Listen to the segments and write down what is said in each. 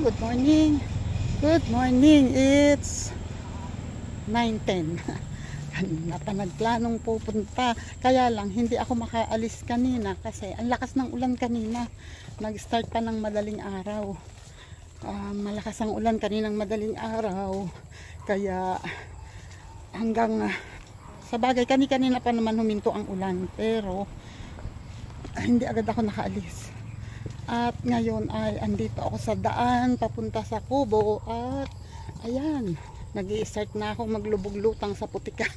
Good morning. Good morning. It's 9:10. Kanina pa nagplanong pupunta. Kaya lang hindi ako makaalis kanina kasi ang lakas ng ulan kanina. Nag-start pa ng madaling araw. Malakas ang ulan kaninang madaling araw. Kaya hanggang sa bagay kanina pa naman huminto ang ulan. Pero hindi agad ako nakaalis. At ngayon ay andito ako sa daan papunta sa Kubo at ayan, nag-i-start na ako maglubog-lutang sa putikan.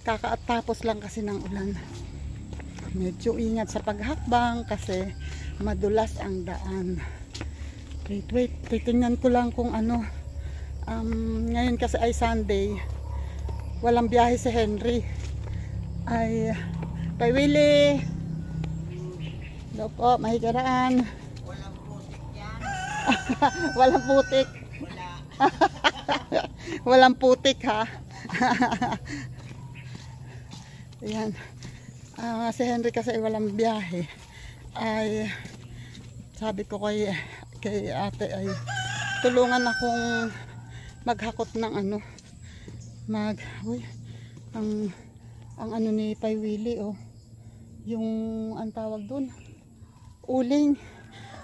Kakaatapos lang kasi ng ulan. Medyo ingat sa paghakbang kasi madulas ang daan. Wait, titingnan ko lang kung ano. Ngayon kasi ay Sunday. Walang biyahe si Henry. Ay, Tay Willie. Hello po, mahigaraan. Walang putik yan. Walang putik. Wala. Walang putik ha. Ayan. Si Henry kasi walang biyahe. Ay sabi ko kay ate ay tulungan akong maghakot ng ano. Ang ano ni Tay Willie oh. Yung ang tawag dun. Uling.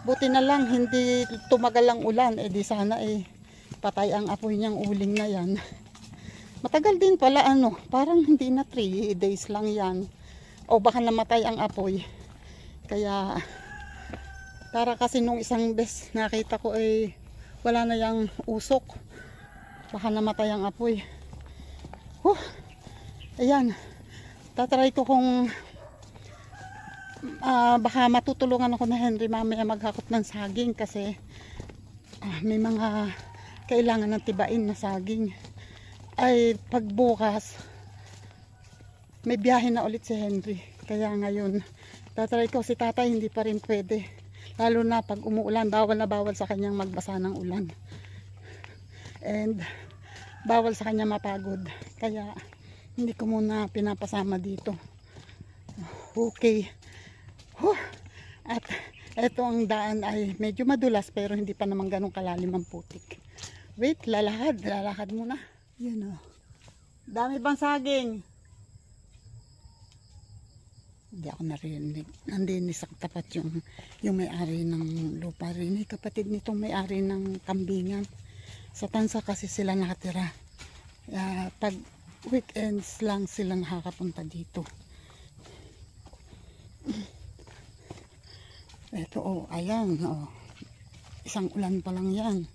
Buti na lang hindi tumagal ang ulan, di sana patay ang apoy niyang uling na yan. Matagal din pala ano, parang hindi na 3 days lang yan, o baka namatay ang apoy. Kaya para kasi nung isang bes nakita ko wala na yang usok, baka namatay ang apoy. Ayan, tatry ko kung baka matutulungan ako na Henry mamaya maghakot ng saging kasi may mga kailangan ng tibain na saging. Ay pagbukas may biyahe na ulit si Henry, kaya ngayon tatry ko. Si tatay hindi pa rin pwede, lalo na pag umuulan. Bawal na bawal sa kanyang magbasa ng ulan and bawal sa kanya mapagod, kaya hindi ko muna pinapasama dito. Okay. At eto ang daan ay medyo madulas pero hindi pa naman ganun kalalim ang putik. Wait, lalakad muna. Yun o. Dami bang saging? Hindi ako narinig. Nandun sa tapat yung may-ari ng lupa rin. Kapatid nitong may-ari ng kambingan. Sa Tansa kasi sila nakatira. Pag weekends lang sila nakakapunta dito. Ito ayan isang ulan pa lang yan.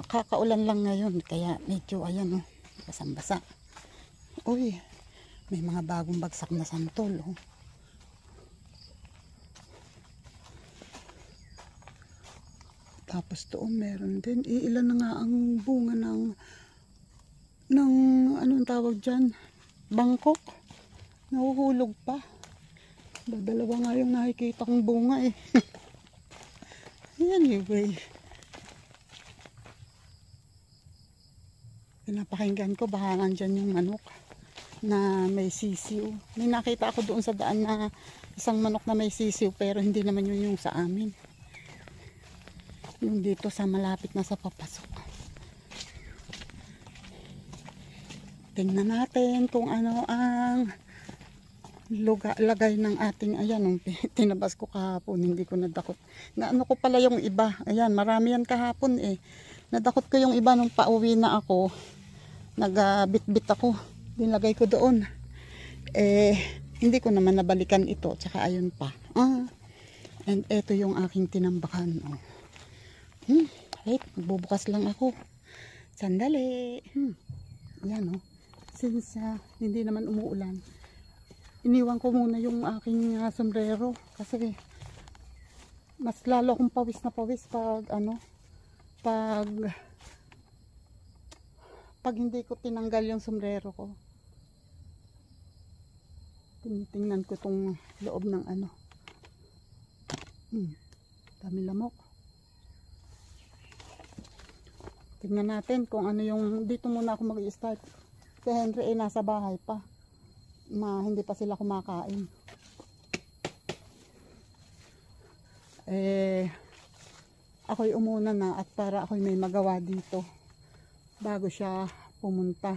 Kakaulan lang ngayon kaya medyo ayan basang-basa. Uy, may mga bagong bagsak na santol Tapos doon meron din ilan na nga ang bunga ng anong tawag dyan, Bangkok. Nahuhulog pa. Dalawa nga yung nakikita kong bunga Anyway, pinapakinggan ko baka nandyan yung manok na may sisiw. May nakita ako doon sa daan na isang manok na may sisiw, pero hindi naman yun yung sa amin. Yung dito sa malapit na sa papasok. Tingnan natin kung ano ang lagay ng ating ayan tinabas ko kahapon, hindi ko nadakot. Naano ko pala yung iba, ayan marami yan kahapon nadakot ko yung iba nung pauwi na ako. Nagbitbit ako, nilagay ko doon hindi ko naman nabalikan ito, tsaka ayun pa and eto yung aking tinambakan wait, magbubukas lang ako sandali. Ayan since hindi naman umuulan, iniwan ko muna yung aking sombrero kasi mas lalo akong pawis na pawis pag hindi ko tinanggal yung sombrero ko. Tinitingnan ko tong loob ng dami lamok. Tingnan natin kung ano yung dito muna ako mag-i-start. Si Henry nasa bahay pa. Hindi pa sila kumakain. ako'y umuna na at para ako'y may magawa dito bago siya pumunta.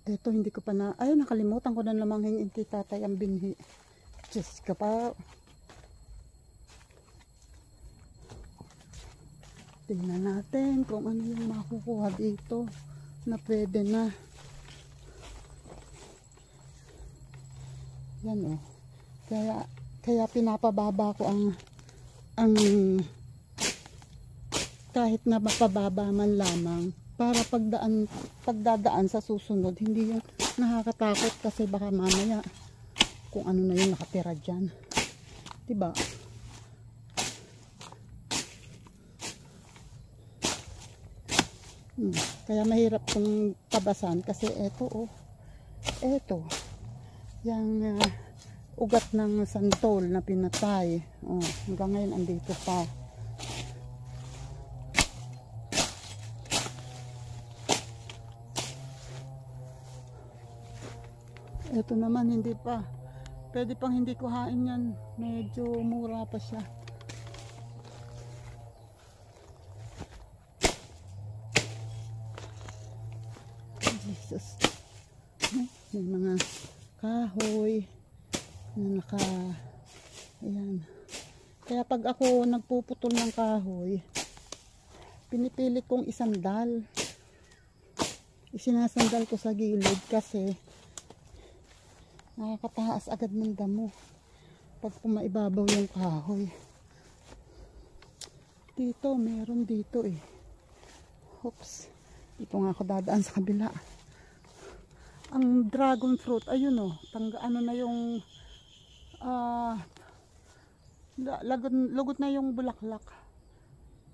Ito hindi ko pa na, ay nakalimutan ko na namang hingin kay tatay ang binhi. Diyos ka pa. Tingnan natin kung ano yung makukuha dito na pwede na. Yan oh. Kaya pinapababa ko ang kahit na mapababa man lamang para pagdadaan sa susunod hindi yung nakakatakot kasi baka mamaya kung ano na yung nakatira dyan, diba? Kaya mahirap kong tabasan kasi eto oh, eto yung ugat ng santol na pinatay oh, hanggang ngayon andito pa. Ito naman hindi pa. Pwede pang hindi kuhain yan. Medyo mura pa siya. Jesus. May mga kahoy na ayan. Kaya pag ako nagpuputol ng kahoy, pinipilit kong isandal. Isinasandal ko sa gilid kasi nakakataas agad ng damo pag pumaibabaw yung kahoy. Dito, meron dito eh. Oops. Dito nga ako dadaan sa kabila. Ang dragon fruit, ayun oh. Ano na yung lugod na yung bulaklak.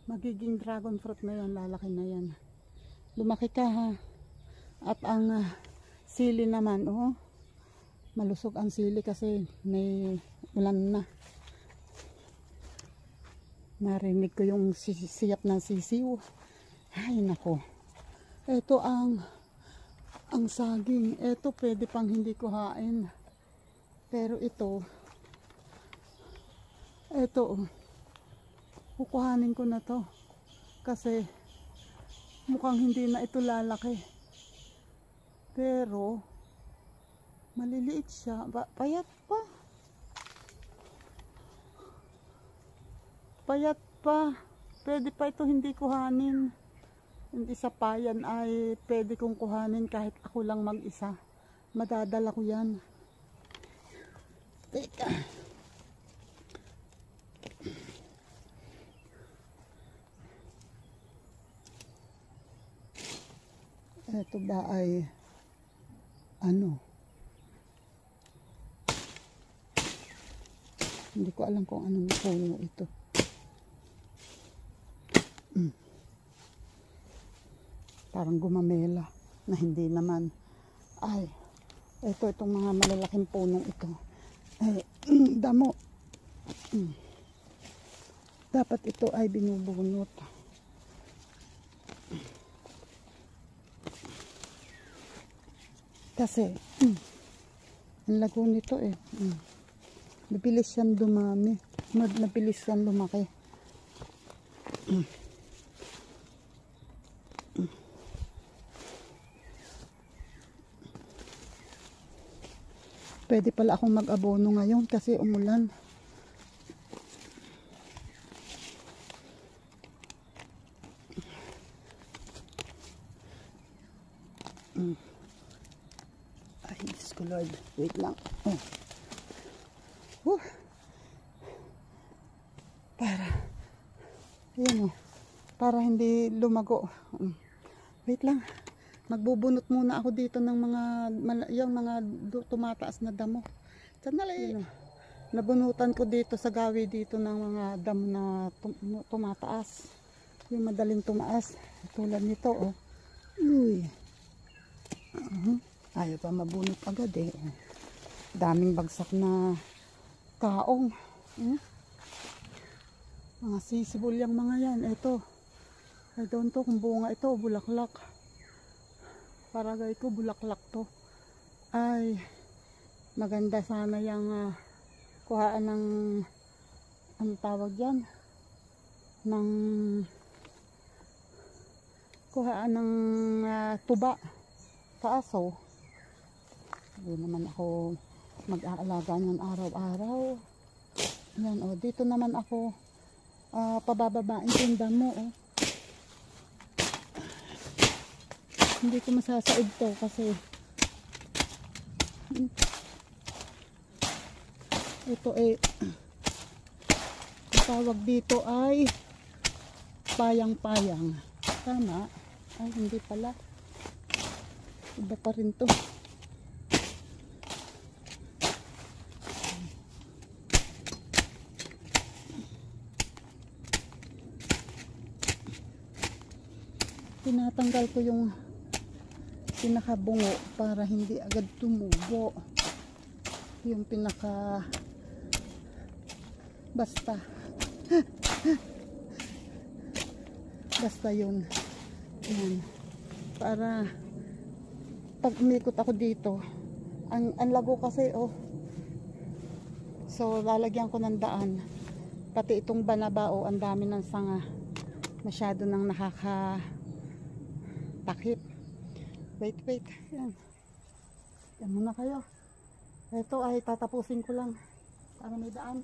Magiging dragon fruit na yan. Lalaki na yan. Lumaki ka ha. At ang sili naman oh. Malusog ang sili kasi may ulan na. Narinig ko yung siyap ng sisiw. Ay nako. Ito ang saging. Ito pwede pang hindi kuhain. Pero ito kukuhanin ko na to. Kasi mukhang hindi na ito lalaki. Pero maliliit siya. Payat pa. Payat pa. Pwede pa ito hindi kuhanin. Hindi sa payan ay pwede kong kuhanin kahit ako lang mag-isa. Madadala ko yan. Teka. Ito ba ay ano? Hindi ko alam kung anong puno ito. Parang gumamela na hindi naman. Ay, itong mga malalaking punong ito. Ay, damo. Dapat ito ay binubunot. Kasi, ang lago nito eh. Mabilis yan dumami. Mabilis yan lumaki. Pwede pala akong mag-abono ngayon kasi umulan. Ay, Diyos ko Lord. Wait lang. Para hindi lumago. Wait lang. Magbubunot muna ako dito ng yung mga tumataas na damo. Sandali. Nabunutan ko dito sa gawi dito ng mga damo na tumataas. Yung madaling tumaas. Tulad nito oh. Uy. Ayaw pa mabunot agad eh. Daming bagsak na kaong. Mga sisibol yung mga yan. Ito. I don't know kung bunga ito o bulaklak. Paragay ko bulaklak to. Ay maganda sana yung kuhaan ng ang tawag yan ng kuhaan ng tuba sa aso. Hindi naman ako mag-aalaga niyan araw-araw. Yan o, dito naman ako pabababain tinda mo o. Hindi ko masasaid to kasi ito tawag dito ay payang-payang. Tama? Ay, hindi pala. Iba pa rin to. Tinatanggal ko yung pinakabungo para hindi agad tumubo. Yung pinaka basta yun. Yan. Para pag umikot ako dito, ang lago kasi oh. So lalagyan ko ng daan. Pati itong banabao, ang dami ng sanga. Masyado nang nakakatakip. Wait. Yan. Yan muna kayo. Ito ay tatapusin ko lang para may daan.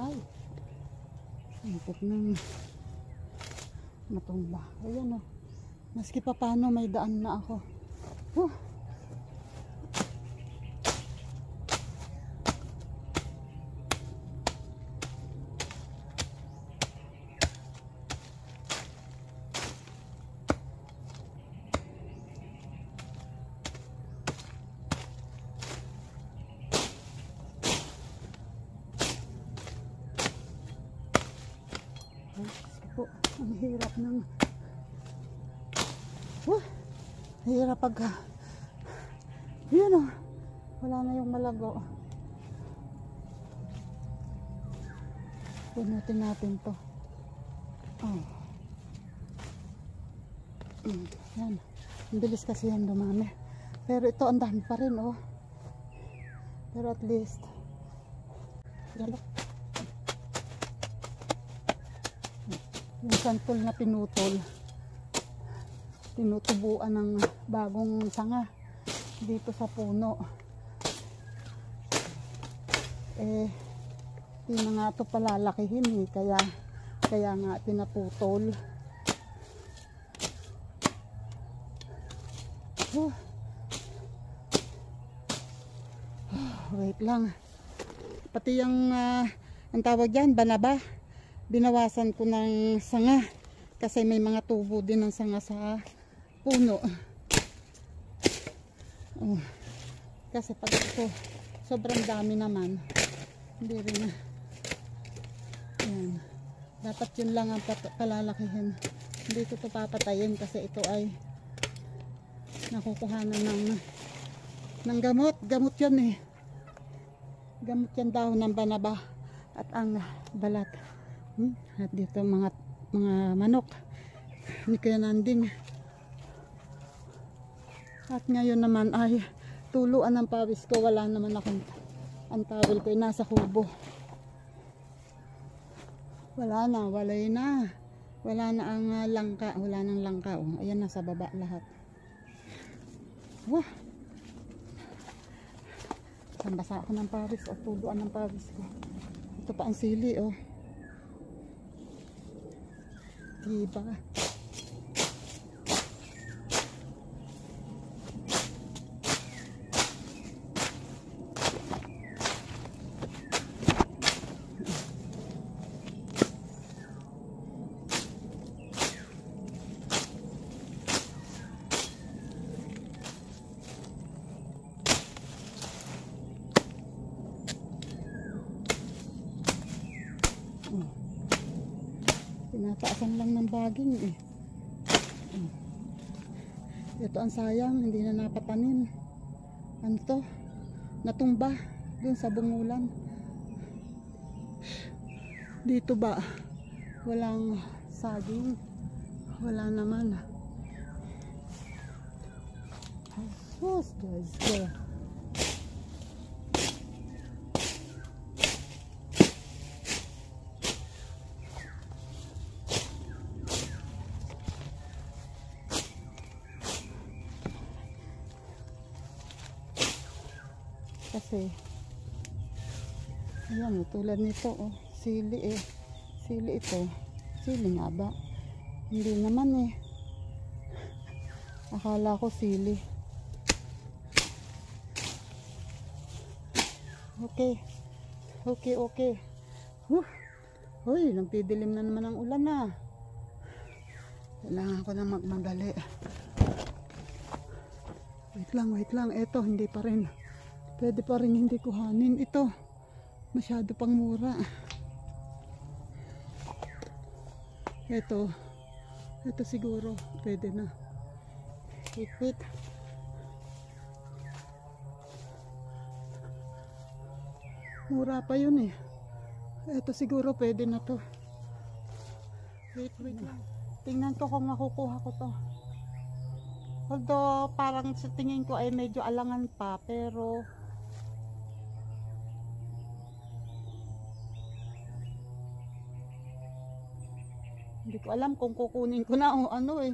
Ay, impok ng matumba. Ayan o, maski pa paano may daan na ako. Po, ang hirap ng hirap pag yun o, wala na yung malago. Punutin natin to. Yan, ang bilis kasi yan dumami, pero ito ang dami pa rin oh. Pero at least galak yung santol na pinutol, tinutubuan ng bagong sanga dito sa puno. Di na nga ito palalakihin eh, kaya nga pinaputol. Wait lang, pati yung ang tawag dyan, banaba, binawasan ko ng sanga kasi may mga tubo din ng sanga sa puno. Kasi pag ito sobrang dami naman, hindi rin yan. Dapat yun lang ang palalakihin, hindi ko ito papatayin kasi ito ay nakukuhanan ng gamot yan eh. Gamot yan daw ng banaba at ang balat. At dito mga manok ni Kuya Nanding. At ngayon naman ay tuluan ng pawis ko. Wala naman akong, ang towel ko ay nasa kubo. Wala na ang langka. Wala nang langka. Ayan, nasa baba lahat. Basa ako ng pawis o tuluan ng pawis ko. Ito pa ang sili oh. Diba? Oh. Tinataasan lang ng baging eh. Oh. Ito ang sayang, hindi na napatanim. Ano to? Natumba dun sa bungulan. Dito ba? Walang saging. Wala naman. Sus, guys. Kasi ayan, tulad nito oh, sili eh. Sili ito. Sili nga ba? Hindi naman eh. Akala ko sili. Okay. Okay. Uy, nagdidilim na naman ang ulan na. Kailangan ko na magmadali. Wait lang. Eto, hindi pa rin. Pwede pa rin hindi kuhanin. Ito, masyado pang mura. Ito siguro, pwede na. Wait. Mura pa yun eh. Ito siguro, pwede na to. Wait lang. Tingnan ko kung makukuha ko to. Although, parang sa tingin ko ay medyo alangan pa, pero hindi ko alam kung kukunin ko na o ano eh.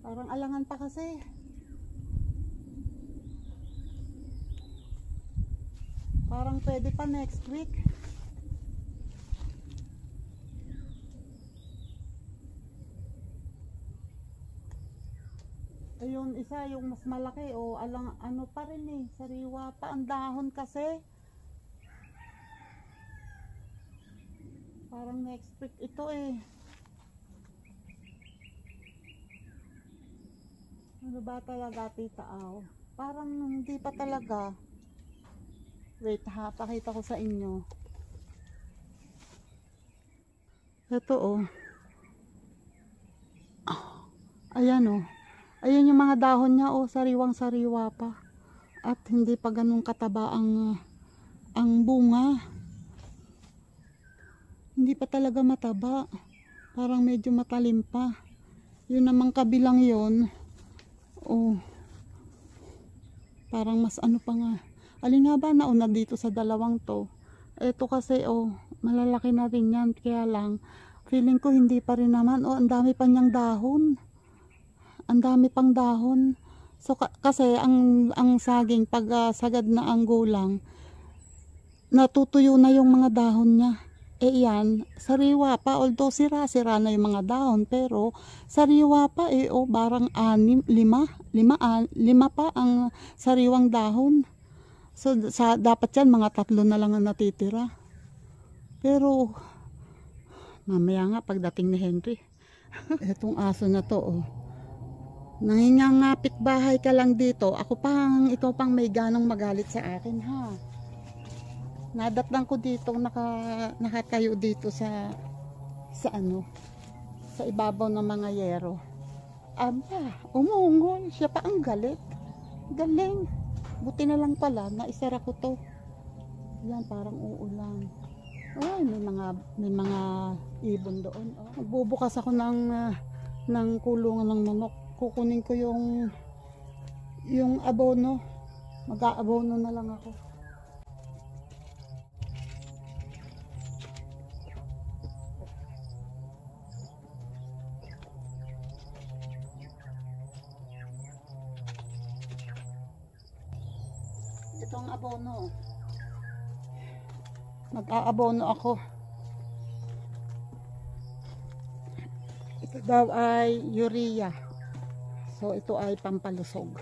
Parang alangan pa kasi. Parang pwede pa next week. Ayun, isa yung mas malaki o alang ano pa rin eh, sariwa pa ang dahon kasi. Parang next week ito eh. Ano ba talaga, Tita Aw? Parang hindi pa talaga. Wait ha, pakita ko sa inyo. Ito oh. Ayan oh. Ayan yung mga dahon niya oh, sariwang-sariwa pa. At hindi pa ganun kataba ang bunga. Hindi pa talaga mataba. Parang medyo matalim pa. Yun namang kabilang yon. Oh. Parang mas ano pa nga. Alin nga ba nauna dito sa dalawang to? Ito kasi oh, malalaki na rin yan. Kaya lang, feeling ko hindi pa rin naman. Oh, ang dami pa niyang dahon. Ang dami pang dahon. So kasi ang saging pag sagad na ang gulang, natutuyo na yung mga dahon niya. Eh yan, sariwa pa, although sira-sira na yung mga dahon, pero sariwa pa eh, oh, barang lima pa ang sariwang dahon. So dapat yan mga 3 na lang ang natitira. Pero mamaya nga pagdating ni Henry. Etong aso na to oh. Nangingangapit bahay ka lang dito. Ikaw pang may ganong magalit sa akin ha. Nadatnan ko dito nakatayo dito sa ibabaw ng mga yero. Aba, umungol siya pa ang galit. Galing. Buti na lang pala na isara ko to. Yan parang uulan. Ay, may mga ibon doon. Oh. Magbubukas ako ng kulungan ng manok. Kukunin ko yung abono. Mag-aabono na lang ako. Itong abono. Mag-aabono ako. Ito daw ay urea. So ito ay pampalusog.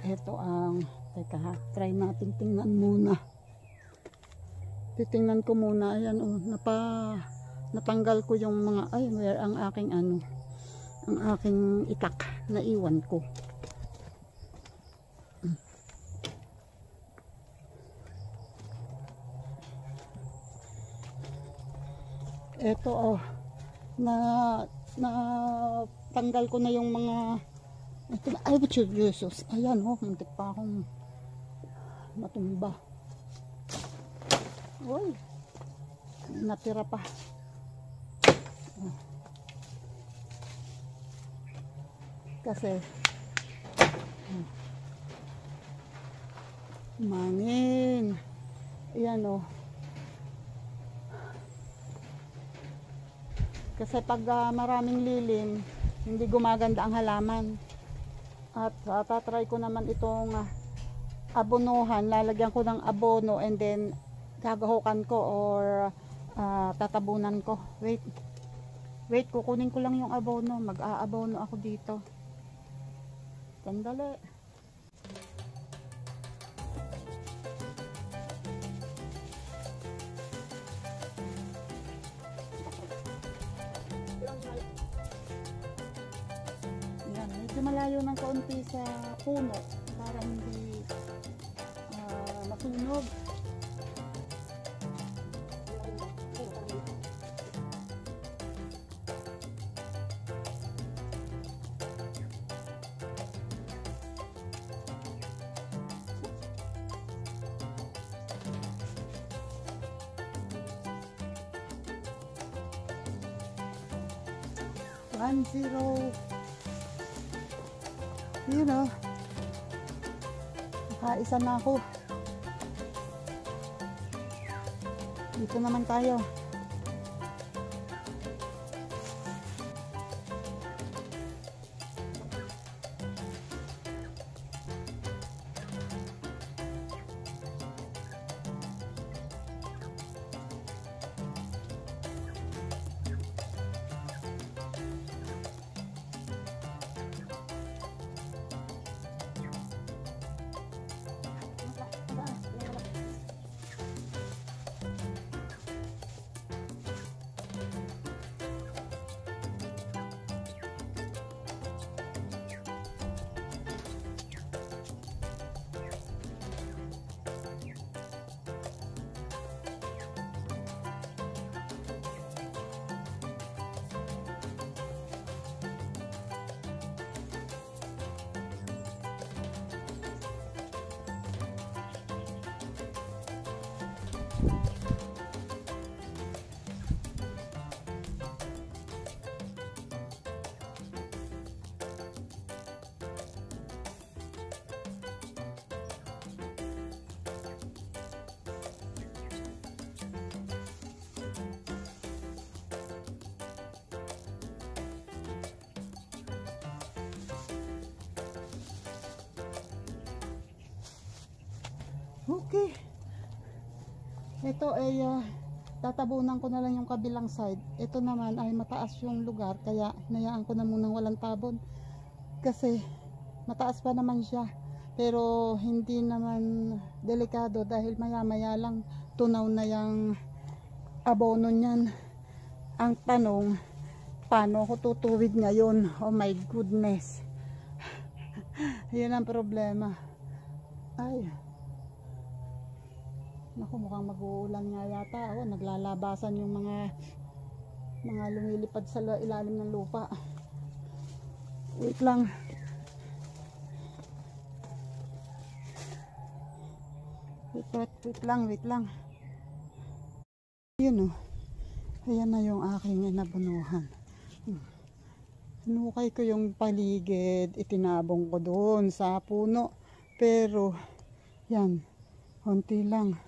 Ito ang teka ha, try natin tingnan muna. Titingnan ko muna. Ayan, oh, natanggal ko yung mga, ay, where ang aking ano, ang aking itak na iwan ko. Eto, oh, tanggal ko na yung mga, ito, ay, Jesus. Ayan, oh, muntik pa akong matumba. Uy, natira pa. Oh. Kasi mangin. Ayan, oh. Kasi pag maraming lilim, hindi gumaganda ang halaman. At tatry ko naman itong abonohan. Lalagyan ko ng abono and then gagahukan ko or tatabunan ko. Wait, kukunin ko lang yung abono. Mag-aabono ako dito. Sandali. Yan, medyo malayo ng kaunti sa puno para hindi masunog. You know, nakaisa na ako. Dito naman tayo. Okay. Ito ay tatabunan ko na lang yung kabilang side. Ito naman ay mataas yung lugar kaya hinayaan ko na munang walang tabon. Kasi mataas pa naman siya. Pero hindi naman delikado dahil maya maya lang tunaw na yung abono niyan. Ang tanong, paano ko tutuwid ngayon? Oh my goodness. Yun ang problema. Ay. Naku, mukhang mag-uulan nga yata. Oh, naglalabasan yung mga lumilipad sa ilalim ng lupa. Wait lang. Wait lang. Yun, oh. Ayan na yung aking nabunuhan. Hinukay ko yung paligid. Itinabong ko doon sa puno. Pero, yan. Konti lang.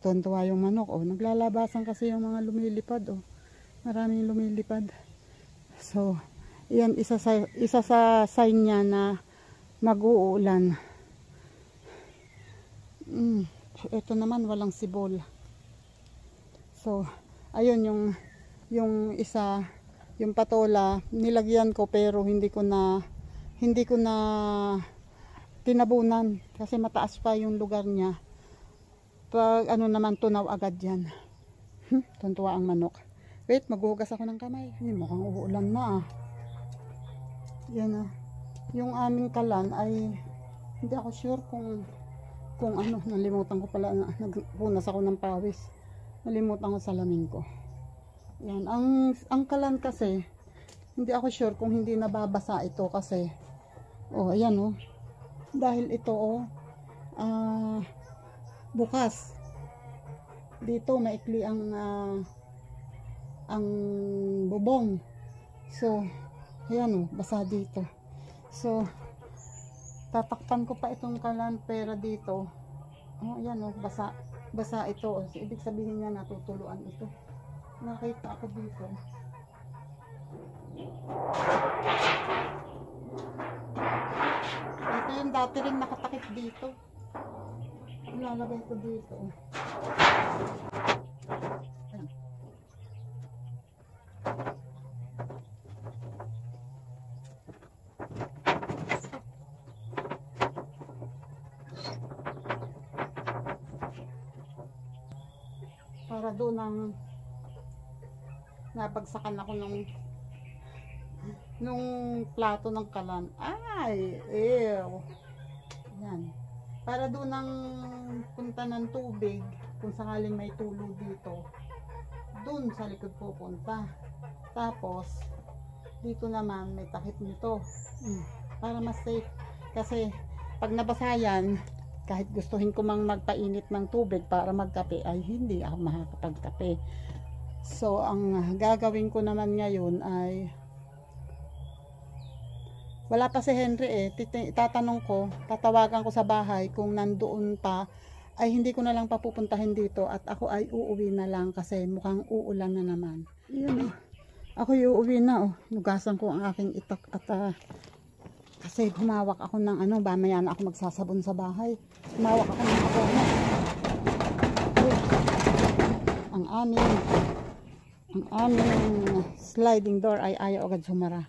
Tuwan-tuwa yung manok. Oh, naglalabasan kasi yung mga lumilipad. Oh. Maraming lumilipad. So, yan isa sa sign niya na mag-uulan. Ito naman walang sibol. So, ayun yung isa, yung patola, nilagyan ko pero hindi ko na tinabunan kasi mataas pa yung lugar niya. Pag ano naman tunaw agad yan. Tuntua ang manok. Wait, maghugas ako ng kamay. Mukhang uulan na ah. Yan ah. Yung aming kalan ay hindi ako sure kung ano, nalimutan ko pala, nagpunas ako ng pawis. Nalimutan ko salamin ko. Yan, ang kalan kasi hindi ako sure kung hindi nababasa ito kasi ayan oh. Dahil ito bukas. Dito maikli ang bubong. So, ayan basa dito. So, tatakpan ko pa itong kalan pero dito, ayan basa ito. So, ibig sabihin niya natutuluan ito. Nakita ako dito. Ito yung dati rin nakatakip dito. Ilalagay ko dito. Ayan. Para doon ang nabagsakan ako nung plato ng kalan. Ay, ew. Yan. Para doon ang punta ng tubig, kung sakaling may tulo dito, doon sa likod pupunta. Tapos, dito naman may takip nito. Para mas safe. Kasi, pag nabasa yan, kahit gustuhin ko mang magpainit ng tubig para magkape, ay hindi ako makakapagkape. So, ang gagawin ko naman ngayon ay wala pa si Henry tatanong ko, tatawagan ko sa bahay kung nandoon pa, ay hindi ko na lang papupuntahin dito at ako ay uuwi na lang kasi mukhang uulan na naman. Yun ako uuwi na nugasan ko ang aking itak at kasi humawak ako ng mamaya na ako magsasabon sa bahay. Humawak ako ng abono. Ang aming sliding door ay ayaw agad sumara.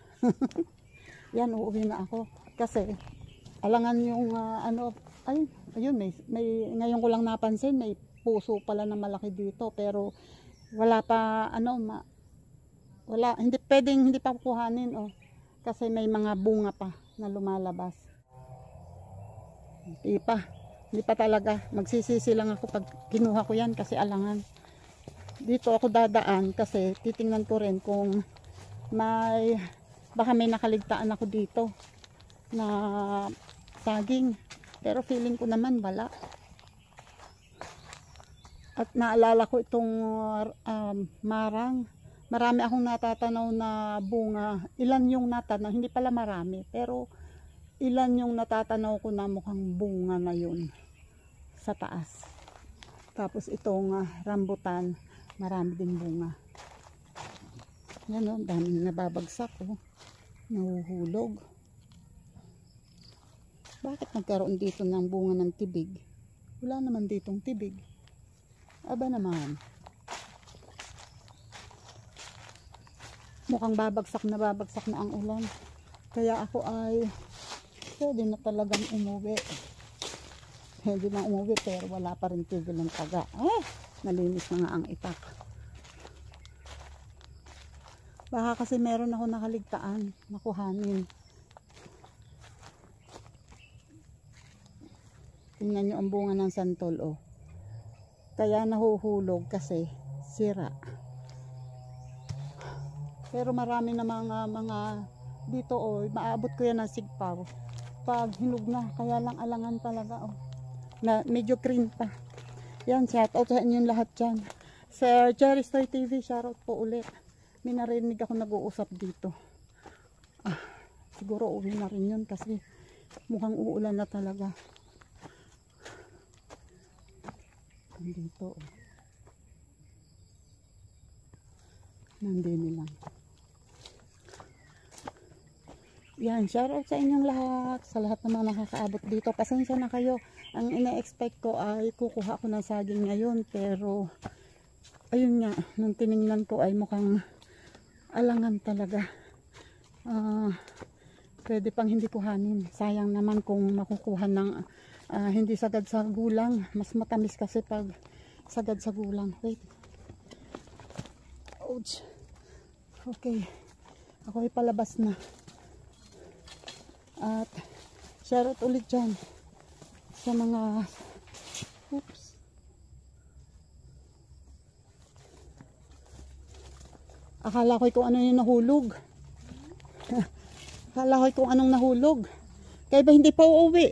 Yan, uuwi na ako kasi alangan yung ayun may ngayon ko lang napansin may puso pala na malaki dito pero wala pa wala, hindi pwedeng hindi pa kukuhanin kasi may mga bunga pa na lumalabas. Hindi pa talaga, magsisisi lang ako pag kinuha ko yan kasi alangan. Dito ako dadaan kasi titingnan ko rin kung baka may nakaligtaan ako dito na saging, pero feeling ko naman wala. At naalala ko itong marang, marami akong natatanaw na bunga. Ilan yung natanaw, hindi pala marami, pero ilan yung natatanaw ko na mukhang bunga na yun sa taas. Tapos itong rambutan, marami din bunga. Yan daming nababagsak nahuhulog. Bakit nagkaroon dito ng bunga ng tibig? Wala naman ditong tibig. Aba naman. Mukhang babagsak na ang ulan. Kaya ako ay pwede na talagang umuwi. Pwede na umuwi pero wala pa rin tigil ng taga. Nalinis na nga ang itak. Baka kasi meron ako nakaligtaan, nakuhanin. Tingnan nyo ang bunga ng santol Kaya nahuhulog kasi sira. Pero marami na mga dito maabot ko yan ng sigpaw. Pag hinog na, kaya lang alangan talaga na medyo green pa. Yan, shout out sa inyong lahat dyan. Sa Cherry Stoy TV, shout out po ulit. May narinig ako nag-uusap dito. Siguro uwi na rin yun kasi mukhang uulan na talaga. Nandito. Nandini lang. Yan, shoutout sa inyong lahat. Sa lahat ng mga nakakaabot dito. Pasensya na kayo. Ang ina-expect ko ay kukuha ko ng saging ngayon. Pero, ayun nga, nung tiningnan ko ay mukhang alangan talaga. Pwede pang hindi kuhanin. Sayang naman kung makukuha ng hindi sagad sa gulang. Mas matamis kasi pag sagad sa gulang. Wait. Ouch. Okay. Ako ay palabas na. At shoutout ulit dyan sa mga oops. Akala ko kung ano yung nahulog. Akala ko kung anong nahulog. Kaya ba hindi pa uuwi?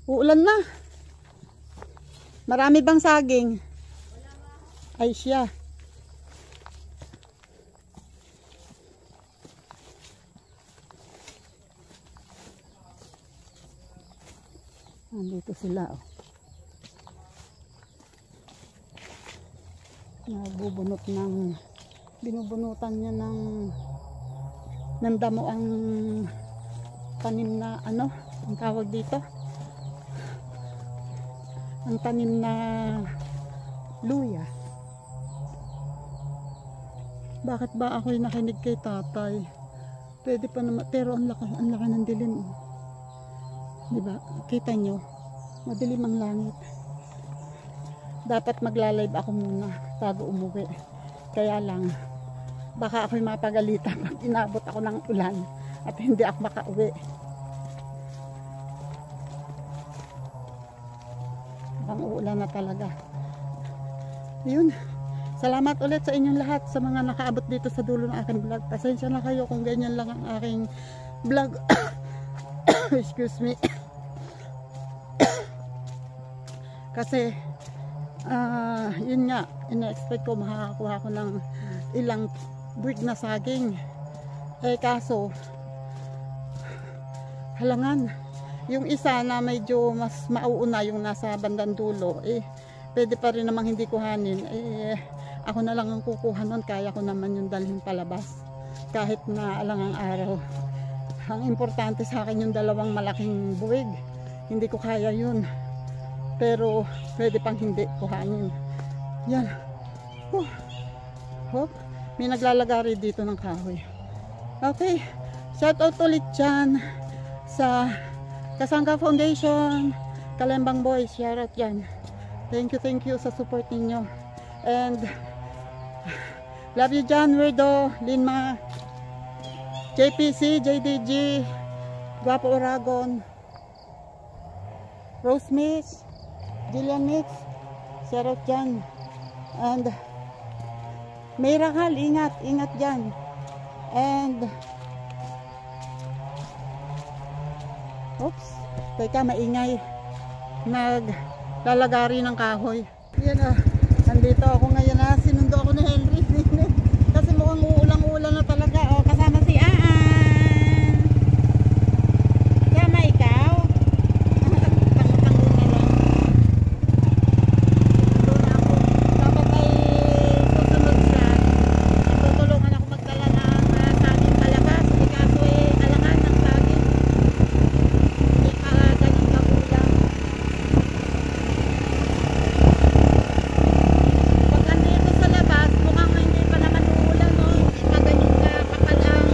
Uulan na. Marami bang saging? Ay siya. Nandito sila. Oh. Nagbubunot ng binubunutan niya ng damo ang tanim na ano ang tawag dito, ang tanim na luya. Bakit ba ako'y nakinig kay tatay? Pwede pa naman, pero ang laki ng dilim. Diba? Kita nyo, madilim ang langit. Dapat magla-live ako muna bago umuwi. Kaya lang, baka ako'y mapagalitan pag inabot ako ng ulan at hindi ako makauwi. Bang uulan na talaga. Yun. Salamat ulit sa inyong lahat sa mga nakaabot dito sa dulo ng aking vlog. Pasensya na kayo kung ganyan lang ang aking vlog. Excuse me. Kasi yun nga, ina-expect ko makakakuha ko ng ilang brick na saging. Kaso halangan. Yung isa na medyo mas mauuna, yung nasa bandang dulo, pwede pa rin namang hindi kuhanin. Ako na lang ang kukuha nun. Kaya ko naman yung dalhin palabas kahit na alang ang araw. Ang importante sa akin yung dalawang malaking buwig. Hindi ko kaya yun, pero pwede pang hindi kuhanin. Yan. May naglalagari dito ng kahoy. Okay, shout out ulit dyan sa Kasangga Foundation, Kalembang Boys. Shout out dyan. Thank you sa support ninyo. And love you dyan, Weirdo, Linma, JPC, JDG, Guapo Oragon, Rose Mix, Jillian Mix. Shout out dyan. And Miracle, ingat dyan. And oops, teka, maingay. Naglalagari ng kahoy. Yan nandito ako ngayon sinundo ako ni Henry. Kasi mukhang uulang-ulan na talaga. Kasama si Aan. Kasama ikaw. Tango-tango na lang. Sundo na ako. Dapat ay susunod siya. Tutulungan ako magdala ng saging palabas. Kaso alangan ng saging. Hindi pa ganyan kabulang. Pag andito sa labas, mukhang hindi pa naman uulan, no? Hindi pa ganyan kakalang.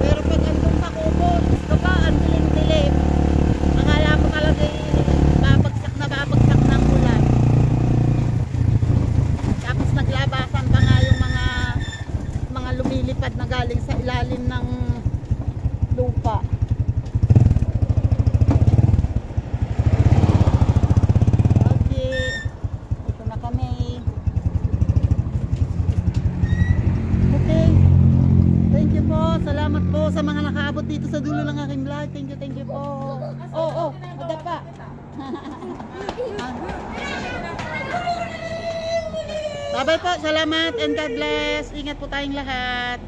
Pero pag andun sa kubo, gusto ba, ang dilim-dilim. Akala mo talaga babagsak ng ulan. Tapos naglabasan pa nga yung mga lumilipad na galing sa ilalim ng lupa. Okay, ito na kami. Okay, thank you po. Salamat po sa mga nakaabot dito sa dulo ng aking vlog. Thank you po. Madapa. Bye-bye po. Salamat and God bless. Ingat po tayong lahat.